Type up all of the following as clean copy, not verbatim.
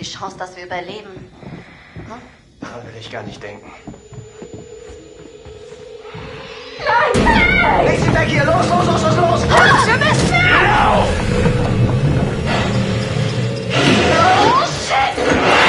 die Chance, dass wir überleben. Hm? Daran will ich gar nicht denken. Nein! Leg sie weg hier! Los, los, los, los, los! Los, wir müssen! Genau! Oh, shit!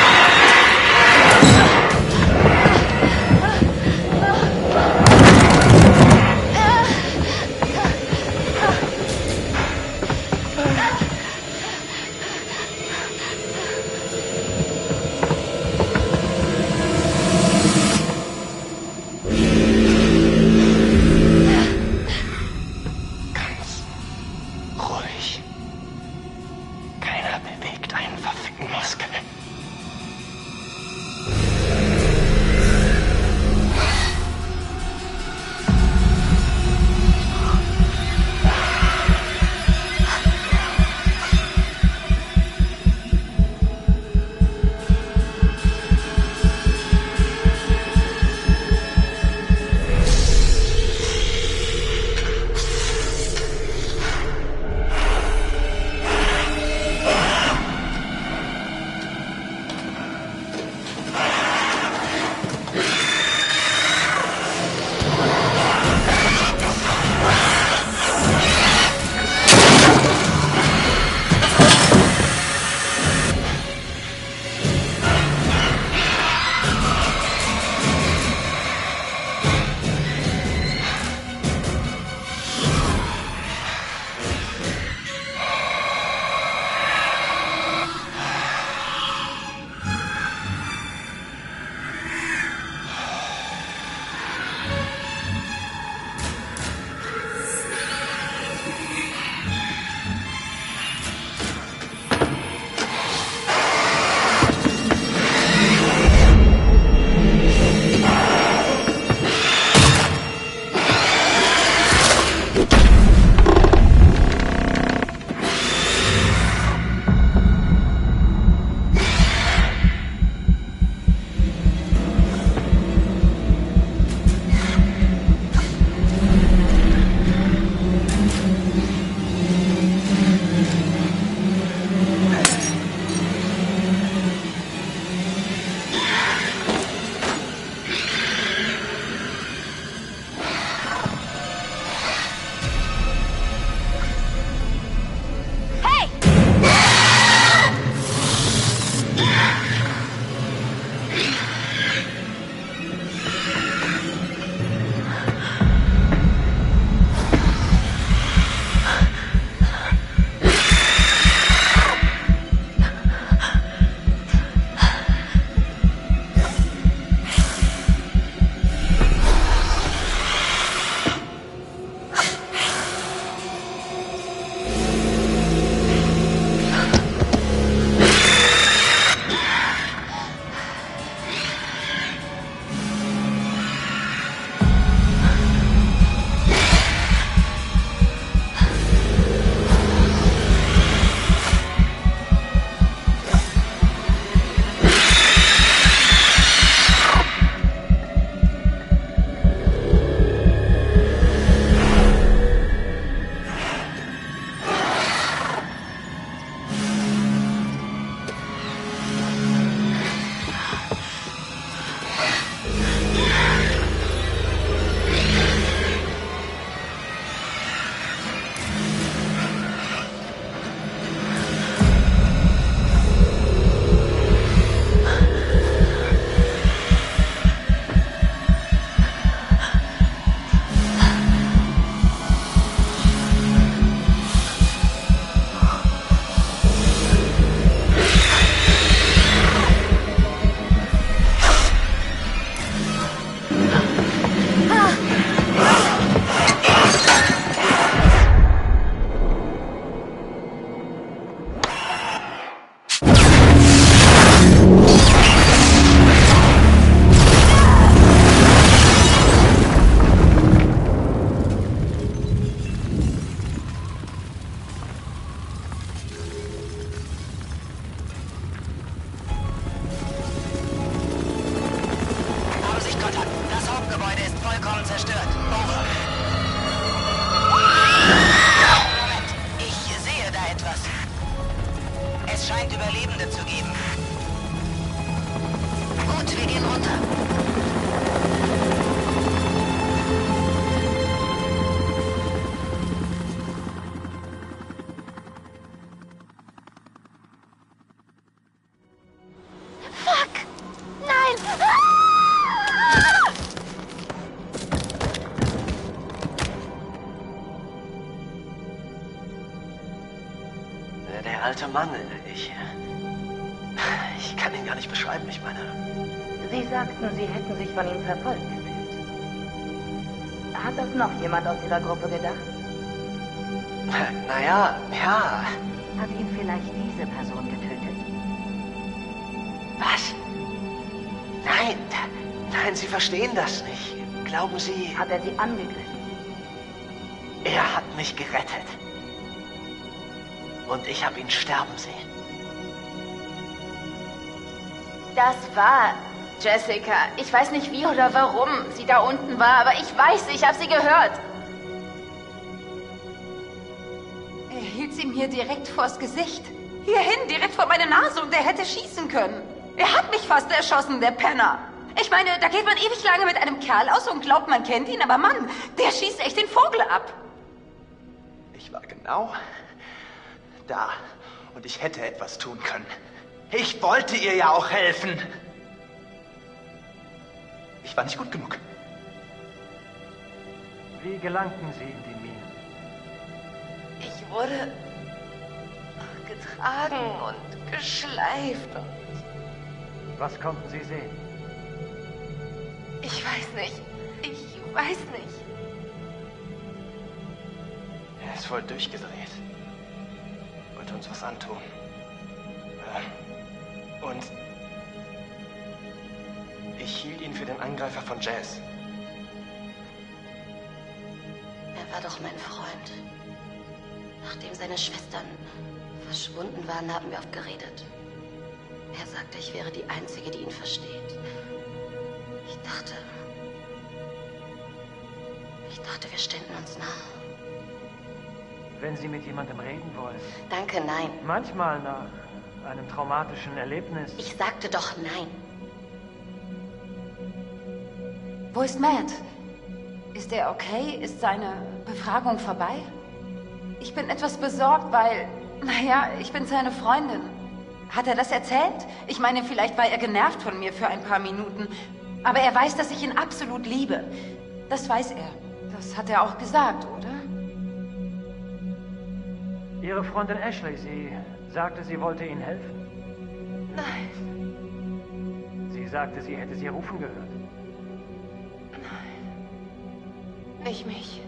alter Mann. Ich kann ihn gar nicht beschreiben, ich meine. Sie sagten, Sie hätten sich von ihm verfolgt gefühlt. Hat das noch jemand aus Ihrer Gruppe gedacht? Naja, ja. Hat ihn vielleicht diese Person getötet? Was? Nein, nein, Sie verstehen das nicht. Glauben Sie... Hat er Sie angegriffen? Er hat mich gerettet. Und ich habe ihn sterben sehen. Das war Jessica. Ich weiß nicht wie oder warum sie da unten war, aber ich weiß, ich habe sie gehört. Er hielt sie mir direkt vors Gesicht. Hierhin, direkt vor meine Nase, und er hätte schießen können. Er hat mich fast erschossen, der Penner. Ich meine, da geht man ewig lange mit einem Kerl aus und glaubt, man kennt ihn, aber Mann, der schießt echt den Vogel ab. Ich war genau da und ich hätte etwas tun können. Ich wollte ihr ja auch helfen. Ich war nicht gut genug. Wie gelangten Sie in die Minen? Ich wurde getragen und geschleift. Was konnten Sie sehen? Ich weiß nicht. Ich weiß nicht. Er ist voll durchgedreht. Wollte uns was antun. Und ich hielt ihn für den Angreifer von Jazz. Er war doch mein Freund. Nachdem seine Schwestern verschwunden waren, haben wir oft geredet. Er sagte, ich wäre die Einzige, die ihn versteht. Ich dachte, wir ständen uns nah. Wenn Sie mit jemandem reden wollen. Danke, nein. Manchmal nach einem traumatischen Erlebnis. Ich sagte doch nein. Wo ist Matt? Ist er okay? Ist seine Befragung vorbei? Ich bin etwas besorgt, weil, naja, ich bin seine Freundin. Hat er das erzählt? Ich meine, vielleicht war er genervt von mir für ein paar Minuten. Aber er weiß, dass ich ihn absolut liebe. Das weiß er. Das hat er auch gesagt, oder? Ihre Freundin Ashley, sie sagte, sie wollte Ihnen helfen. Nein. Sie sagte, sie hätte Sie rufen gehört. Nein. Nicht mich.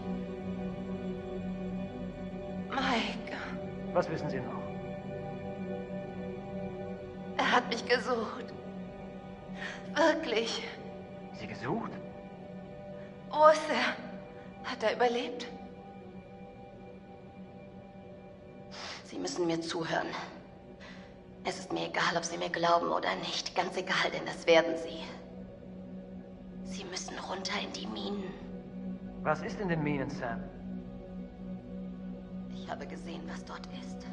Mike. Was wissen Sie noch? Er hat mich gesucht. Wirklich. Sie gesucht? Wo ist er? Hat er überlebt? Sie müssen mir zuhören. Es ist mir egal, ob Sie mir glauben oder nicht. Ganz egal, denn das werden Sie. Sie müssen runter in die Minen. Was ist in den Minen, Sam? Ich habe gesehen, was dort ist.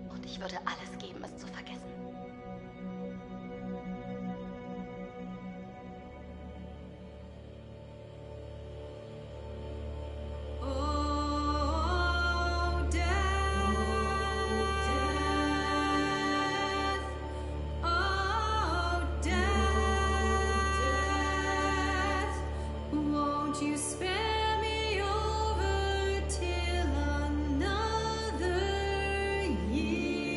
Und ich würde alles geben, es zu vergessen. You spare me over till another year.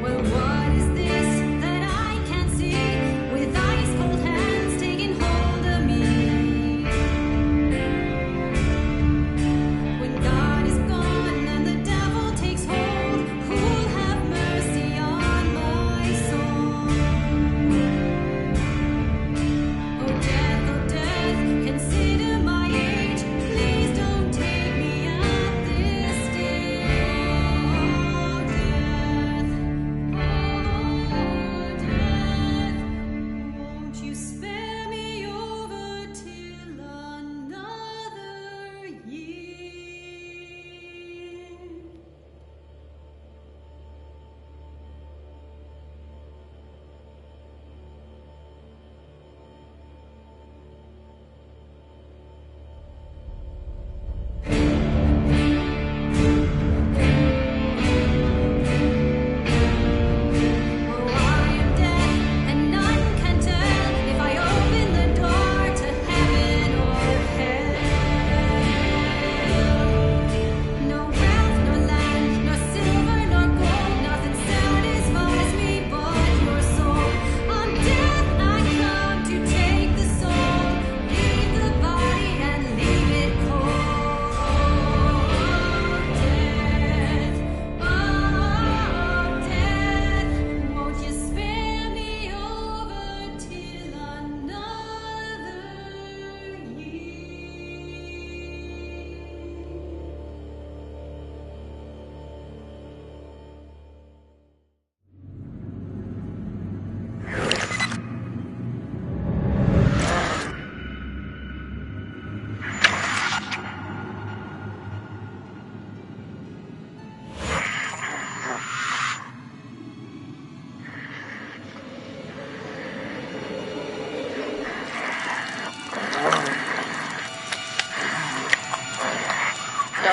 Well, what is this that I can't see with eyes full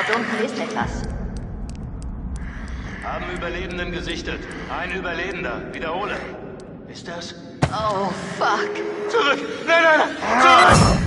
dort unten lest etwas. Haben Überlebenden gesichtet. Ein Überlebender. Wiederhole. Ist das? Oh, fuck. Zurück! Nein, nein, nein! Zurück!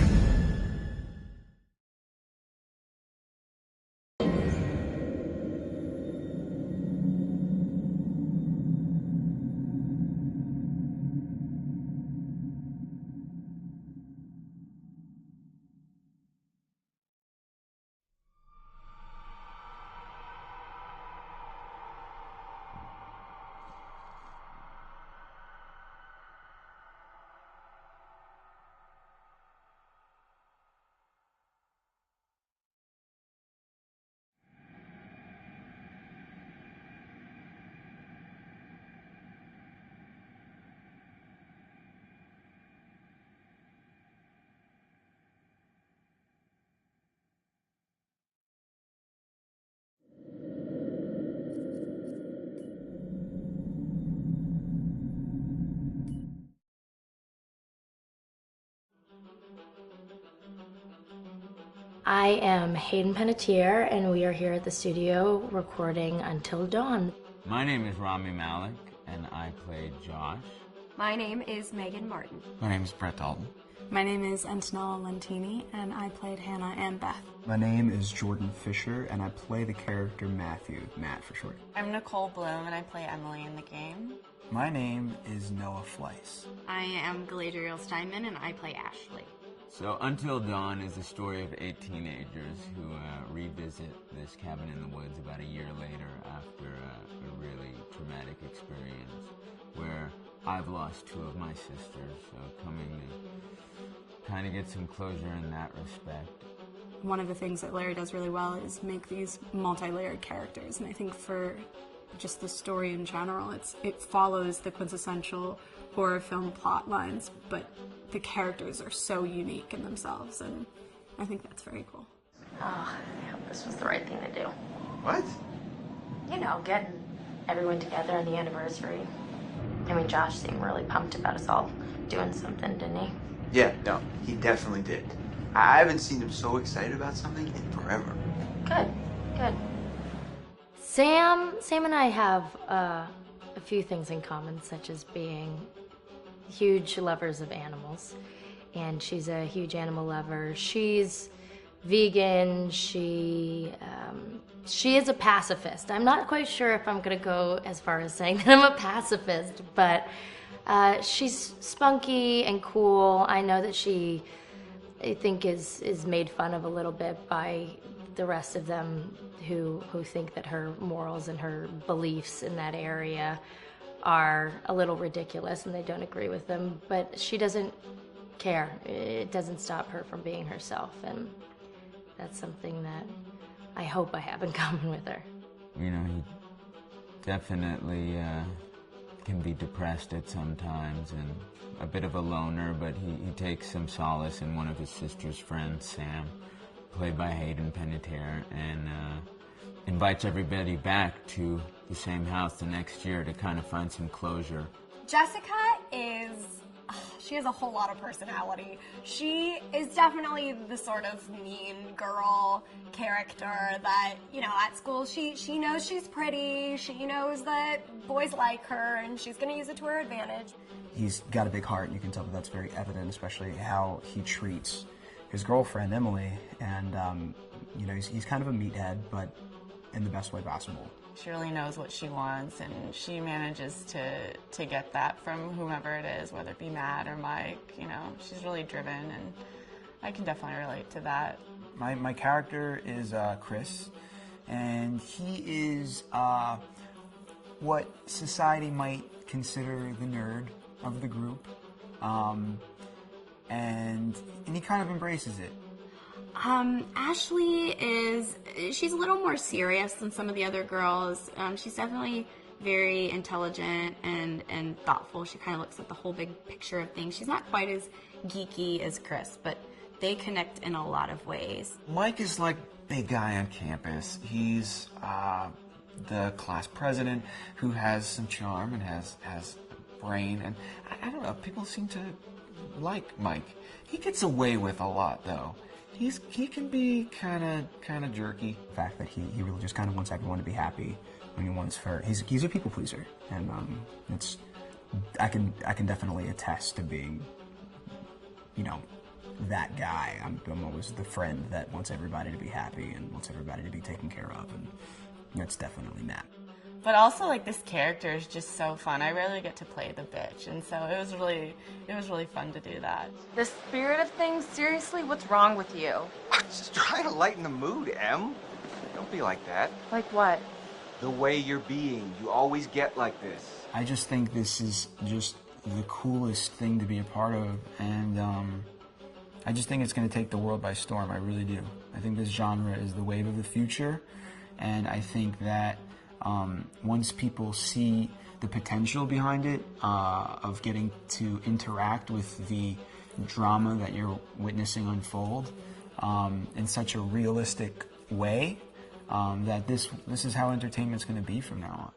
I am Hayden Panettiere, and we are here at the studio recording Until Dawn. My name is Rami Malek, and I play Josh. My name is Megan Martin. My name is Brett Dalton. My name is Antonella Lentini, and I played Hannah and Beth. My name is Jordan Fisher, and I play the character Matthew, Matt for short. I'm Nicole Bloom, and I play Emily in the game. My name is Noah Fleiss. I am Galadriel Steinman, and I play Ashley. So Until Dawn is the story of 8 teenagers who revisit this cabin in the woods about a year later after a really traumatic experience where I've lost 2 of my sisters, so coming to kind of get some closure in that respect. One of the things that Larry does really well is make these multi-layered characters, and I think for just the story in general, it follows the quintessential horror film plot lines, but the characters are so unique in themselves, and I think that's very cool. Oh, I hope this was the right thing to do. What? You know, getting everyone together on the anniversary. I mean, Josh seemed really pumped about us all doing something, didn't he? Yeah, no, he definitely did. I haven't seen him so excited about something in forever. Good, good. Sam and I have a few things in common, such as being huge lovers of animals, and she's a huge animal lover. She's vegan. She is a pacifist. I'm not quite sure if I'm gonna go as far as saying that I'm a pacifist, but she's spunky and cool. I know that she, I think, is made fun of a little bit by the rest of them who think that her morals and her beliefs in that area are a little ridiculous and they don't agree with them, but she doesn't care. It doesn't stop her from being herself, and that's something that I hope I have in common with her. You know, he definitely can be depressed at some times and a bit of a loner, but he takes some solace in one of his sister's friends, Sam, played by Hayden Panettiere, and invites everybody back to the same house the next year to kind of find some closure. Jessica she has a whole lot of personality. She is definitely the sort of mean girl character that, you know, at school she knows she's pretty, she knows that boys like her, and she's going to use it to her advantage. He's got a big heart, and you can tell that that's very evident, especially how he treats his girlfriend, Emily, and, you know, he's kind of a meathead, but in the best way possible. She really knows what she wants, and she manages to get that from whomever it is, whether it be Matt or Mike. You know, she's really driven, and I can definitely relate to that. My character is Chris, and he is what society might consider the nerd of the group, and he kind of embraces it. Ashley she's a little more serious than some of the other girls. She's definitely very intelligent and thoughtful. She kind of looks at the whole big picture of things. She's not quite as geeky as Chris, but they connect in a lot of ways. Mike is like big guy on campus. He's the class president who has some charm and has brain, and I don't know, people seem to like Mike. He gets away with a lot, though. he can be kind of jerky. The fact that he really just kind of wants everyone to be happy when he wants for he's a people pleaser, and I can definitely attest to being, you know, that guy. I'm always the friend that wants everybody to be happy and wants everybody to be taken care of, and that's definitely Matt. But also, like, this character is just so fun. I rarely get to play the bitch, and so it was really fun to do that. The spirit of things, seriously, what's wrong with you? I'm just trying to lighten the mood, Em. Don't be like that. Like what? The way you're being. You always get like this. I just think this is just the coolest thing to be a part of, and I just think it's going to take the world by storm. I really do. I think this genre is the wave of the future, and I think that once people see the potential behind it, of getting to interact with the drama that you're witnessing unfold in such a realistic way, that this is how entertainment's going to be from now on.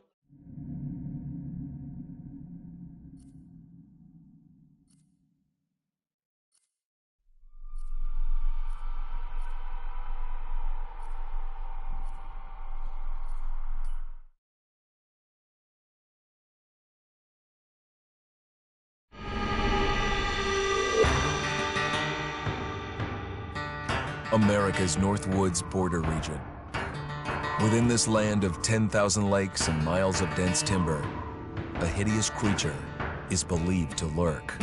America's Northwoods border region. Within this land of 10,000 lakes and miles of dense timber, a hideous creature is believed to lurk.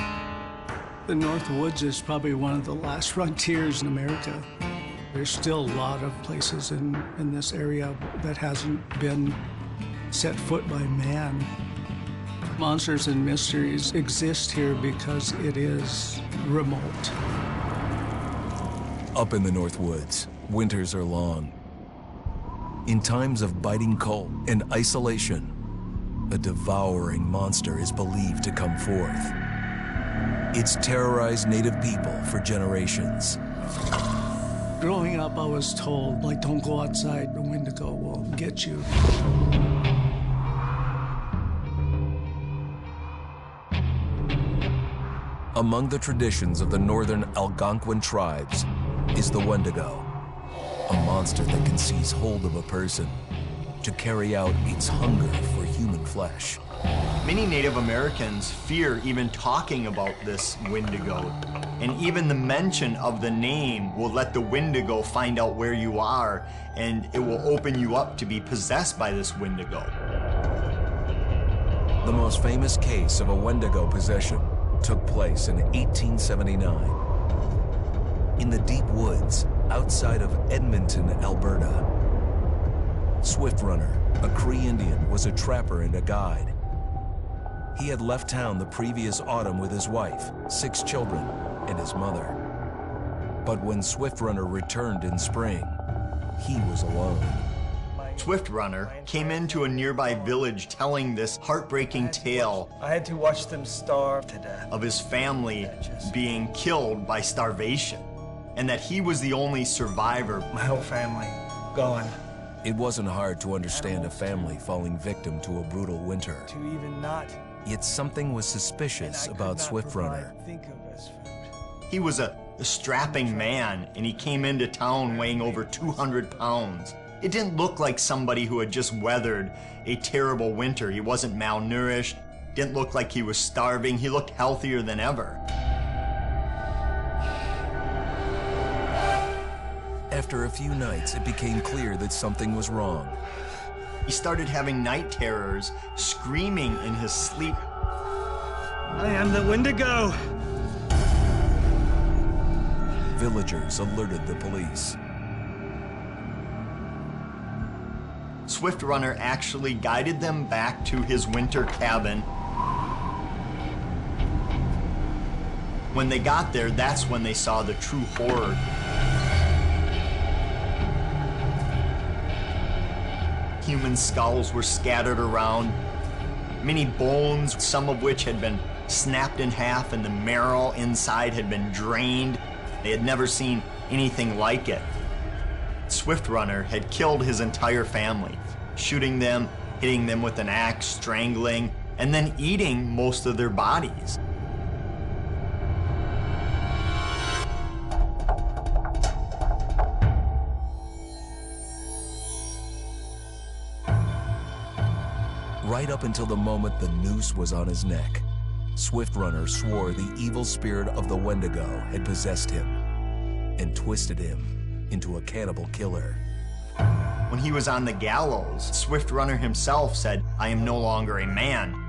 The Northwoods is probably one of the last frontiers in America. There's still a lot of places in this area that hasn't been set foot by man. Monsters and mysteries exist here because it is remote. Up in the Northwoods, winters are long. In times of biting cold and isolation, a devouring monster is believed to come forth. It's terrorized native people for generations. Growing up, I was told, like, don't go outside, the Wendigo will get you. Among the traditions of the northern Algonquin tribes is the Wendigo, a monster that can seize hold of a person to carry out its hunger for human flesh. Many Native Americans fear even talking about this Wendigo, and even the mention of the name will let the Wendigo find out where you are, and it will open you up to be possessed by this Wendigo. The most famous case of a Wendigo possession took place in 1879 in the deep woods outside of Edmonton, Alberta. Swift Runner, a Cree Indian, was a trapper and a guide. He had left town the previous autumn with his wife, 6 children, and his mother. But when Swift Runner returned in spring, he was alone. Swift Runner came into a nearby village telling this heartbreaking tale. I had to watch them starve to death. Of his family being killed by starvation, and that he was the only survivor. My whole family gone. It wasn't hard to understand a family falling victim to a brutal winter. To even not. Yet something was suspicious about Swift Runner. He was a strapping man, and he came into town weighing over 200 pounds. It didn't look like somebody who had just weathered a terrible winter. He wasn't malnourished, didn't look like he was starving. He looked healthier than ever. After a few nights, it became clear that something was wrong. He started having night terrors, screaming in his sleep. I am the Wendigo! Villagers alerted the police. Swift Runner actually guided them back to his winter cabin. When they got there, that's when they saw the true horror. Human skulls were scattered around, many bones, some of which had been snapped in half, and the marrow inside had been drained. They had never seen anything like it. Swift Runner had killed his entire family, shooting them, hitting them with an axe, strangling, and then eating most of their bodies. right up until the moment the noose was on his neck. Swift Runner swore the evil spirit of the Wendigo had possessed him and twisted him into a cannibal killer. When he was on the gallows, Swift Runner himself said, "I am no longer a man."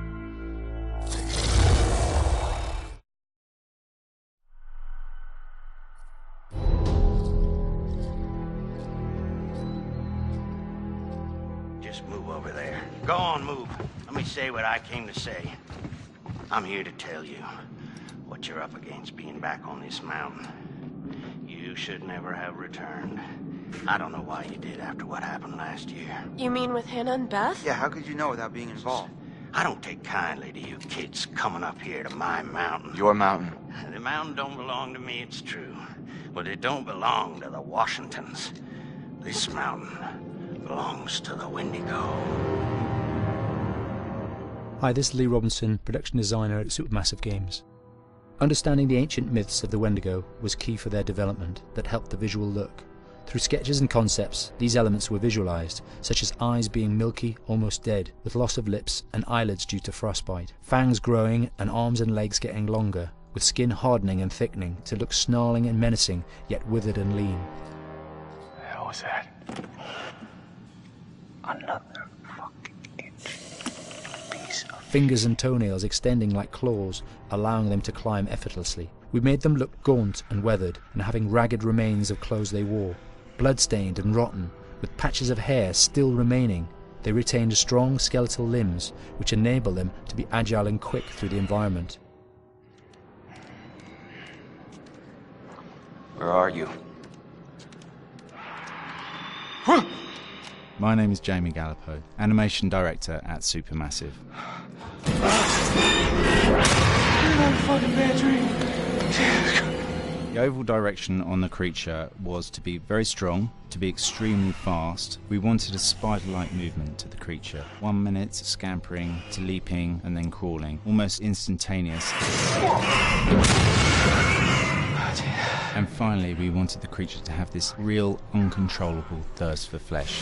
Just move over there. Go on, move. Let me say what I came to say. I'm here to tell you what you're up against being back on this mountain. You should never have returned. I don't know why you did after what happened last year. You mean with Hannah and Beth? Yeah, how could you know without being involved? I don't take kindly to you kids coming up here to my mountain. Your mountain. The mountain don't belong to me, it's true. But it don't belong to the Washingtons. This mountain belongs to the Wendigo. Hi, this is Lee Robinson, production designer at Supermassive Games. Understanding the ancient myths of the Wendigo was key for their development that helped the visual look. Through sketches and concepts, these elements were visualized, such as eyes being milky, almost dead, with loss of lips and eyelids due to frostbite, fangs growing and arms and legs getting longer, with skin hardening and thickening to look snarling and menacing, yet withered and lean. The hell was that? Another fucking piece of... Fingers and toenails extending like claws, allowing them to climb effortlessly. We made them look gaunt and weathered, and having ragged remains of clothes they wore. Blood-stained and rotten, with patches of hair still remaining, they retained strong skeletal limbs, which enable them to be agile and quick through the environment. Where are you? My name is Jamie Gallipo, animation director at Supermassive. Fucking bad dream. The overall direction on the creature was to be very strong, to be extremely fast. We wanted a spider-like movement to the creature. 1 minute scampering to leaping and then crawling, almost instantaneous. And finally, we wanted the creature to have this real, uncontrollable thirst for flesh.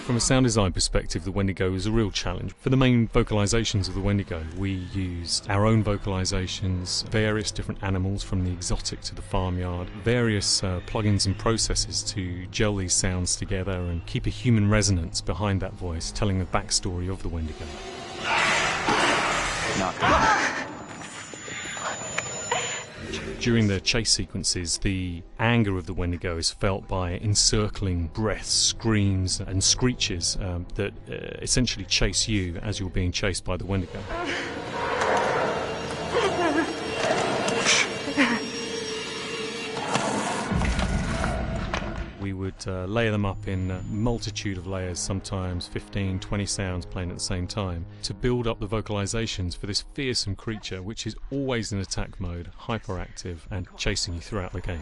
From a sound design perspective, the Wendigo is a real challenge. For the main vocalisations of the Wendigo, we used our own vocalisations, various different animals from the exotic to the farmyard, various plugins and processes to gel these sounds together and keep a human resonance behind that voice, telling the backstory of the Wendigo. During the chase sequences, the anger of the Wendigo is felt by encircling breaths, screams and screeches that essentially chase you as you're being chased by the Wendigo. We would layer them up in a multitude of layers, sometimes 15, 20 sounds playing at the same time, to build up the vocalizations for this fearsome creature which is always in attack mode, hyperactive and chasing you throughout the game.